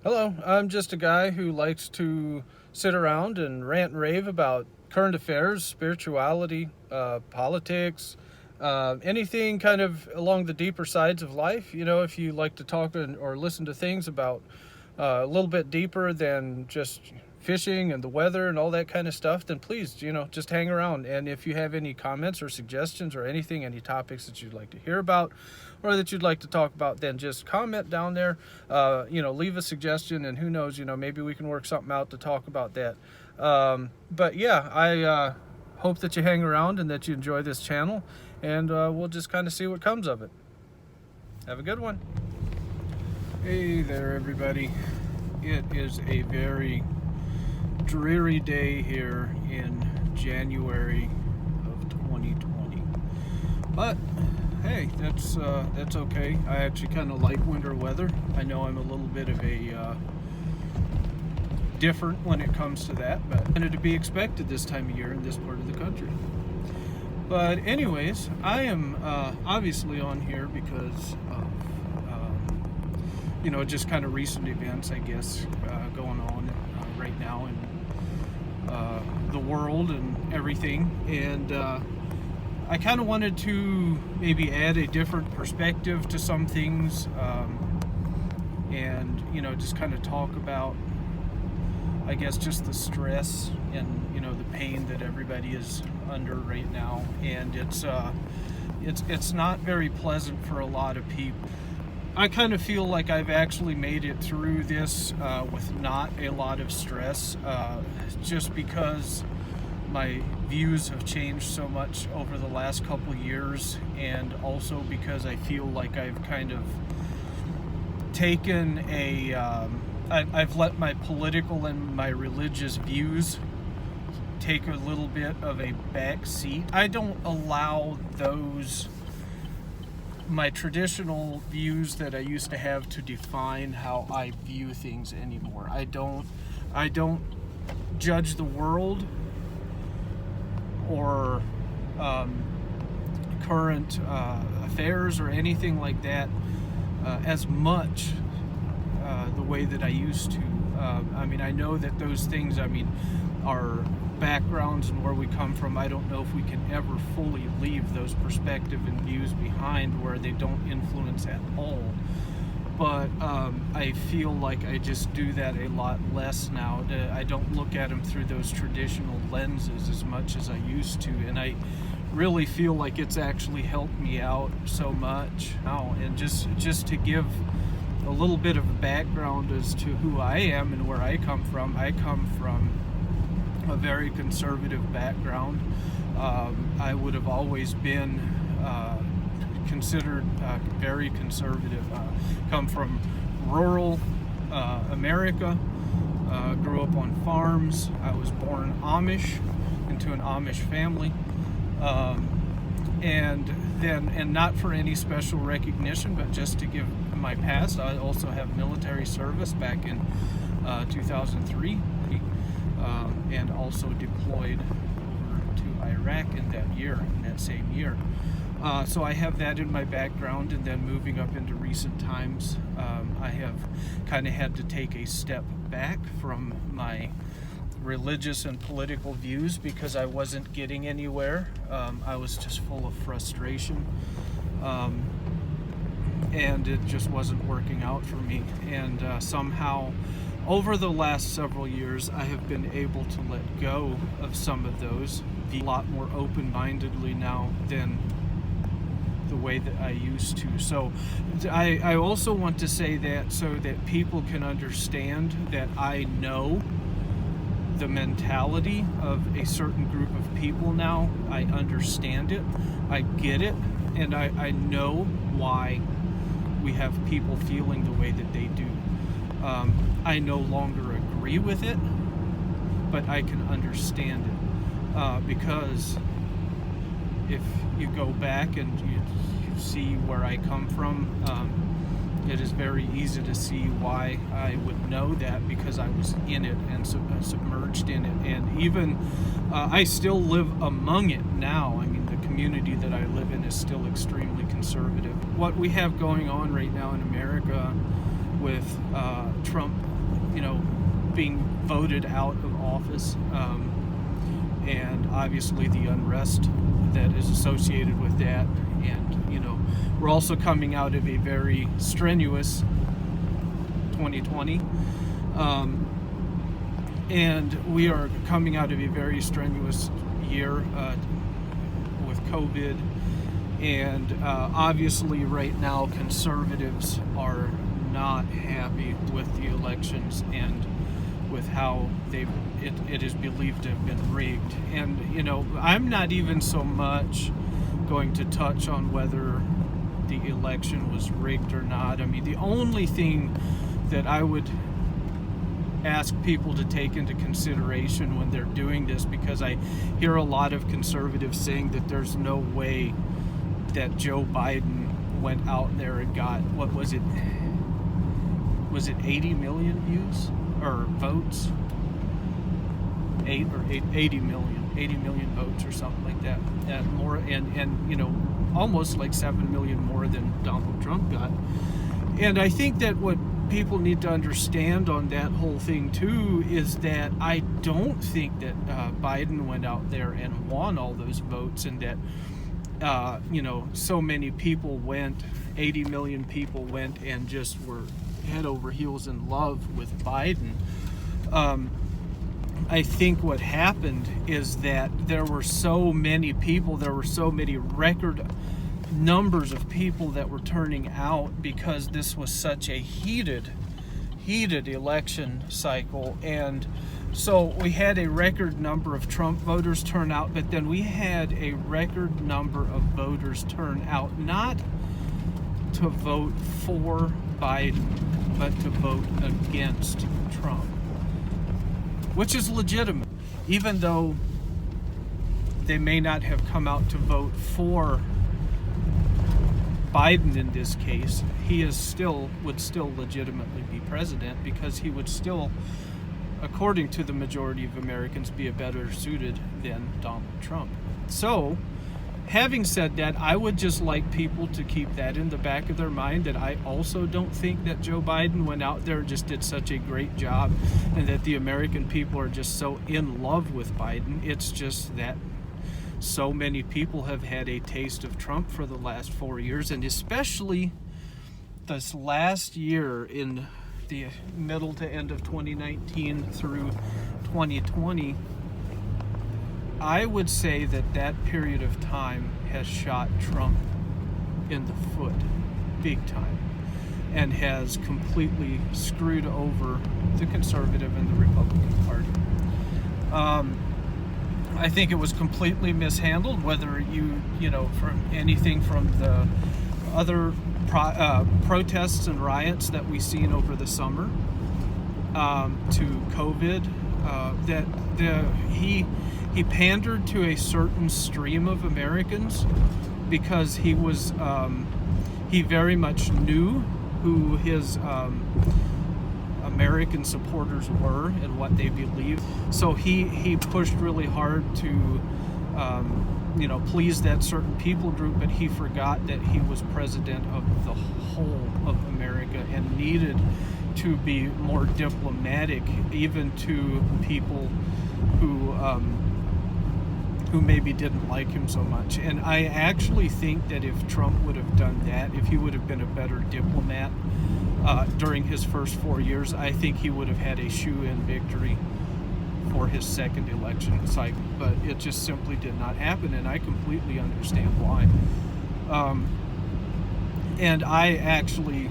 Hello, I'm just a guy who likes to sit around and rant and rave about current affairs, spirituality, politics, anything kind of along the deeper sides of life. You know, if you like to talk or listen to things about a little bit deeper than just fishing and the weather and all that kind of stuff, then please, just hang around. And if you have any comments or suggestions or anything, any topics that you'd like to hear about or that you'd like to talk about, then just comment down there, leave a suggestion, and who knows, maybe we can work something out to talk about that. But yeah, I hope that you hang around and that you enjoy this channel, and we'll just kind of see what comes of it. Have a good one. Hey there, everybody. It is a very dreary day here in January of 2020. But hey, that's okay. I actually kind of like winter weather. I know I'm a little bit of a different when it comes to that, but kind of to be expected this time of year in this part of the country. But anyways, I am obviously on here because of just kind of recent events, I guess, going on right now in the world and everything. And I kind of wanted to maybe add a different perspective to some things, and just kind of talk about, I guess, just the stress and the pain that everybody is under right now. And it's not very pleasant for a lot of people. I kind of feel like I've actually made it through this with not a lot of stress, just because my views have changed so much over the last couple of years, and also because I feel like I've kind of taken I've let my political and my religious views take a little bit of a back seat. I don't allow my traditional views that I used to have to define how I view things anymore. I don't judge the world or current affairs or anything like that as much the way that I used to. I know that those things, our backgrounds and where we come from, I don't know if we can ever fully leave those perspectives and views behind where they don't influence at all. But I feel like I just do that a lot less now. I don't look at them through those traditional lenses as much as I used to, and I really feel like it's actually helped me out so much now. And just to give a little bit of a background as to who I am and where I come from a very conservative background. I would have always been considered very conservative. Come from rural America, grew up on farms. I was born Amish, into an Amish family, and not for any special recognition, but just to give my past. I also have military service back in 2003. And also deployed over to Iraq in that same year. So I have that in my background, and then moving up into recent times, I have kind of had to take a step back from my religious and political views because I wasn't getting anywhere. I was just full of frustration, and it just wasn't working out for me. And somehow, over the last several years, I have been able to let go of some of those, be a lot more open-mindedly now than the way that I used to. So I also want to say that so that people can understand that I know the mentality of a certain group of people now. I understand it, I get it, and I know why we have people feeling the way that they do. I no longer agree with it, but I can understand it, because if you go back and you see where I come from, it is very easy to see why I would know that, because I was in it and submerged in it, and even I still live among it now. The community that I live in is still extremely conservative. What we have going on right now in America with Trump being voted out of office, and obviously the unrest that is associated with that. And we're also coming out of a very strenuous 2020, and we are coming out of a very strenuous year with COVID. And obviously right now conservatives are not happy with the elections and with how it is believed to have been rigged. And I'm not even so much going to touch on whether the election was rigged or not. I mean, the only thing that I would ask people to take into consideration when they're doing this, because I hear a lot of conservatives saying that there's no way that Joe Biden went out there and got, what was it 80 million views or votes? 80 million votes or something like that, and more, and almost like 7 million more than Donald Trump got. And I think that what people need to understand on that whole thing too is that I don't think that Biden went out there and won all those votes, and that so many people went, 80 million people went and just were head over heels in love with Biden. I think what happened is that there were so many people, there were so many record numbers of people that were turning out, because this was such a heated election cycle. And so we had a record number of Trump voters turn out, but then we had a record number of voters turn out not to vote for Biden, but to vote against Trump, which is legitimate. Even though they may not have come out to vote for Biden in this case, he would still legitimately be president, because he would still, according to the majority of Americans, be a better suited than Donald Trump. So, having said that, I would just like people to keep that in the back of their mind, that I also don't think that Joe Biden went out there and just did such a great job, and that the American people are just so in love with Biden. It's just that so many people have had a taste of Trump for the last 4 years, and especially this last year, in the middle to end of 2019 through 2020, I would say that period of time has shot Trump in the foot big time, and has completely screwed over the conservative and the Republican Party. I think it was completely mishandled, whether from anything from the other protests and riots that we've seen over the summer, to COVID, he pandered to a certain stream of Americans, because he very much knew who his American supporters were and what they believed. So he pushed really hard to please that certain people group, but he forgot that he was president of the whole of America, and needed to be more diplomatic, even to people who maybe didn't like him so much. And I actually think that if Trump would have done that, if he would have been a better diplomat during his first 4 years, I think he would have had a shoe-in victory for his second election cycle. But it just simply did not happen, and I completely understand why. And I actually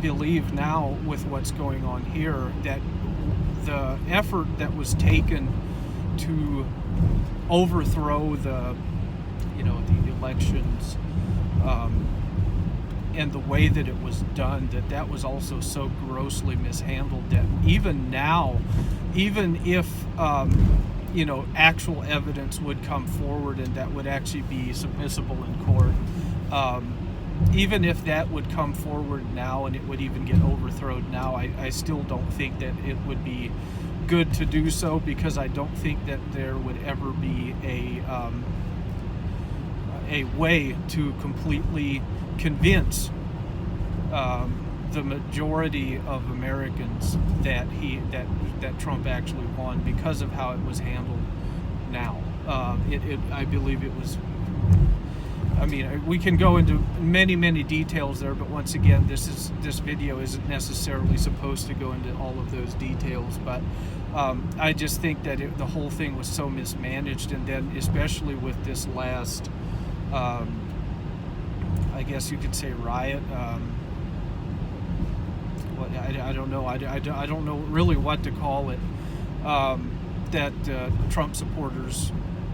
believe now, with what's going on here, that the effort that was taken to overthrow the elections, and the way that it was done, that was also so grossly mishandled, that even now, even if actual evidence would come forward and that would actually be submissible in court, even if that would come forward now and it would even get overthrown now, I still don't think that it would be good to do so, because I don't think that there would ever be a way to completely convince the majority of Americans that Trump actually won because of how it was handled. Now, I believe it was. I mean, we can go into many details there, but once again, this video isn't necessarily supposed to go into all of those details. But I just think that the whole thing was so mismanaged, and then especially with this last, I guess you could say, riot. I don't know. I don't know really what to call it. That Trump supporters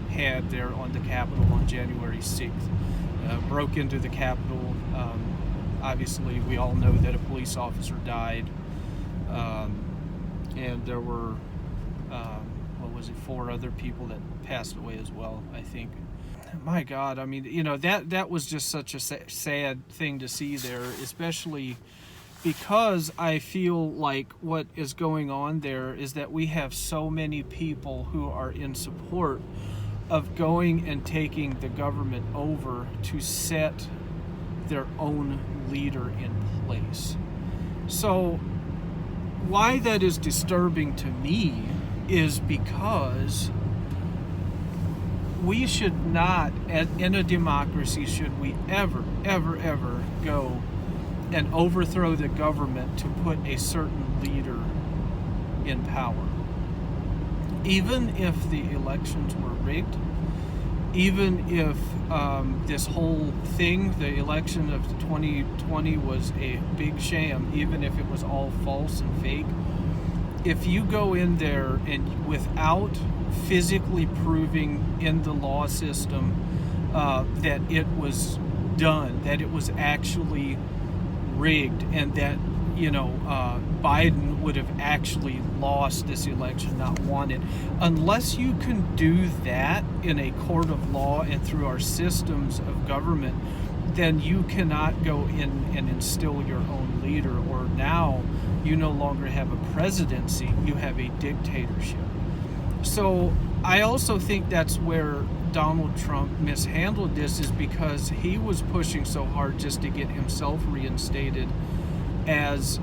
had there on the Capitol on January 6th. Broke into the Capitol. Obviously, we all know that a police officer died. And there were, 4 other people that passed away as well, I think. My God, I mean, that was just such a sad thing to see there, especially because I feel like what is going on there is that we have so many people who are in support of going and taking the government over to set their own leader in place. So why that is disturbing to me is because we should not, in a democracy, should we ever go and overthrow the government to put a certain leader in power. Even if the elections were rigged, even if this whole thing, the election of 2020 was a big sham, even if it was all false and fake, if you go in there and without physically proving in the law system that it was done, that it was actually rigged, and that Biden would have actually lost this election, not won it. Unless you can do that in a court of law and through our systems of government, then you cannot go in and instill your own leader. Or now you no longer have a presidency, you have a dictatorship. So I also think that's where Donald Trump mishandled this, is because he was pushing so hard just to get himself reinstated as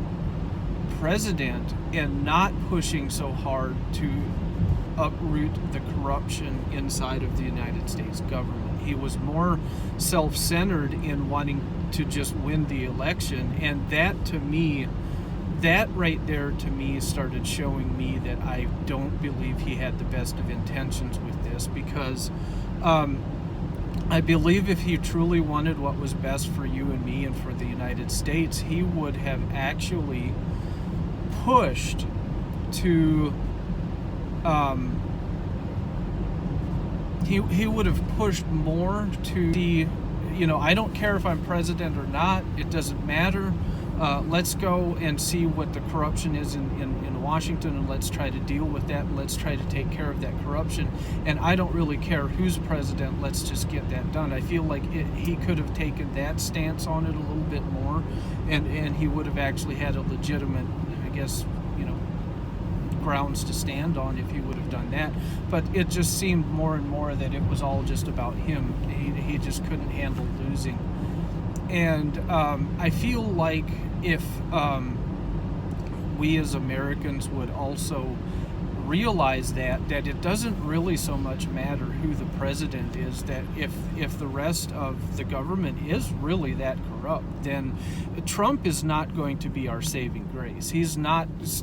president and not pushing so hard to uproot the corruption inside of the United States government. He was more self-centered in wanting to just win the election, and that right there to me started showing me that I don't believe he had the best of intentions with this, because I believe if he truly wanted what was best for you and me and for the United States, he would have actually pushed to he would have pushed more to the, I don't care if I'm president or not, it doesn't matter. Let's go and see what the corruption is in Washington, and let's try to deal with that, and let's try to take care of that corruption. And I don't really care who's president, let's just get that done. I feel like he could have taken that stance on it a little bit more, and he would have actually had a legitimate, I guess, grounds to stand on if he would have done that. But it just seemed more and more that it was all just about him. He just couldn't handle losing. And I feel like if we as Americans would also realize that it doesn't really so much matter who the president is, that if the rest of the government is really that corrupt, then Trump is not going to be our saving grace.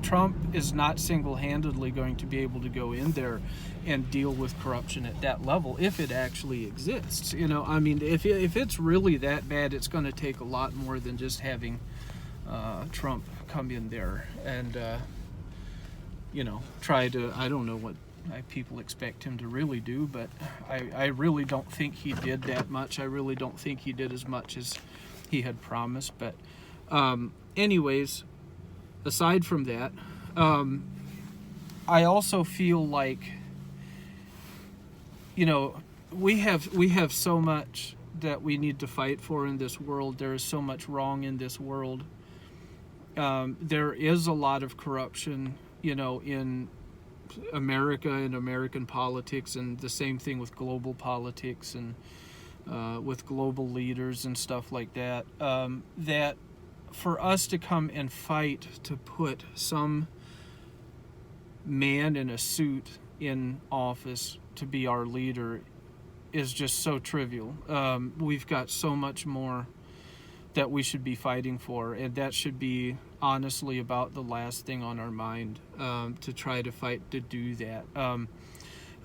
Trump is not single-handedly going to be able to go in there and deal with corruption at that level if it actually exists. If it's really that bad, it's going to take a lot more than just having Trump come in there and try to, I don't know what people expect him to really do, but I really don't think he did that much. I really don't think he did as much as he had promised. But anyways, aside from that, I also feel like, we have so much that we need to fight for in this world. There is so much wrong in this world. There is a lot of corruption, in America and American politics, and the same thing with global politics and with global leaders and stuff like that. That for us to come and fight to put some man in a suit in office to be our leader is just so trivial. We've got so much more that we should be fighting for, and that should be honestly about the last thing on our mind, to try to fight to do that.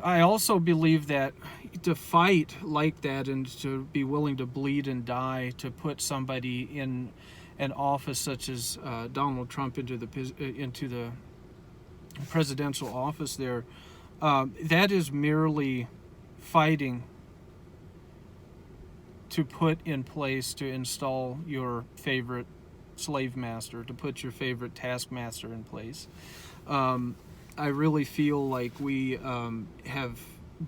I also believe that to fight like that and to be willing to bleed and die to put somebody in an office such as Donald Trump into the presidential office there, that is merely fighting to put in place to install your favorite slave master, to put your favorite taskmaster in place. I really feel like we have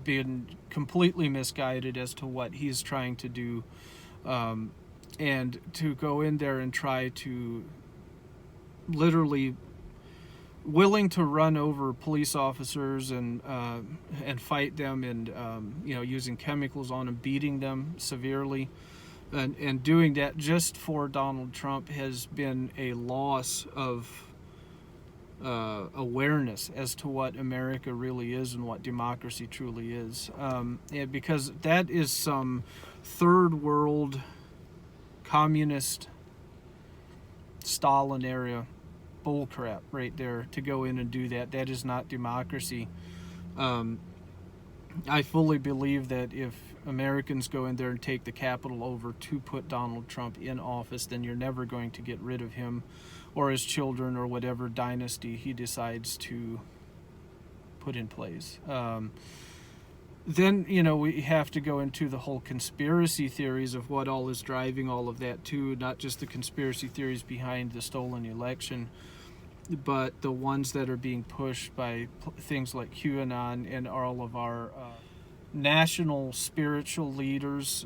been completely misguided as to what he's trying to do, and to go in there and try to literally willing to run over police officers and fight them, and using chemicals on them, beating them severely, and doing that just for Donald Trump has been a loss of awareness as to what America really is and what democracy truly is, and because that is some third world communist Stalin era bullcrap right there, to go in and do that. That is not democracy. I fully believe that if Americans go in there and take the Capitol over to put Donald Trump in office, then you're never going to get rid of him or his children or whatever dynasty he decides to put in place. Then, we have to go into the whole conspiracy theories of what all is driving all of that too, not just the conspiracy theories behind the stolen election, but the ones that are being pushed by things like QAnon and all of our national spiritual leaders,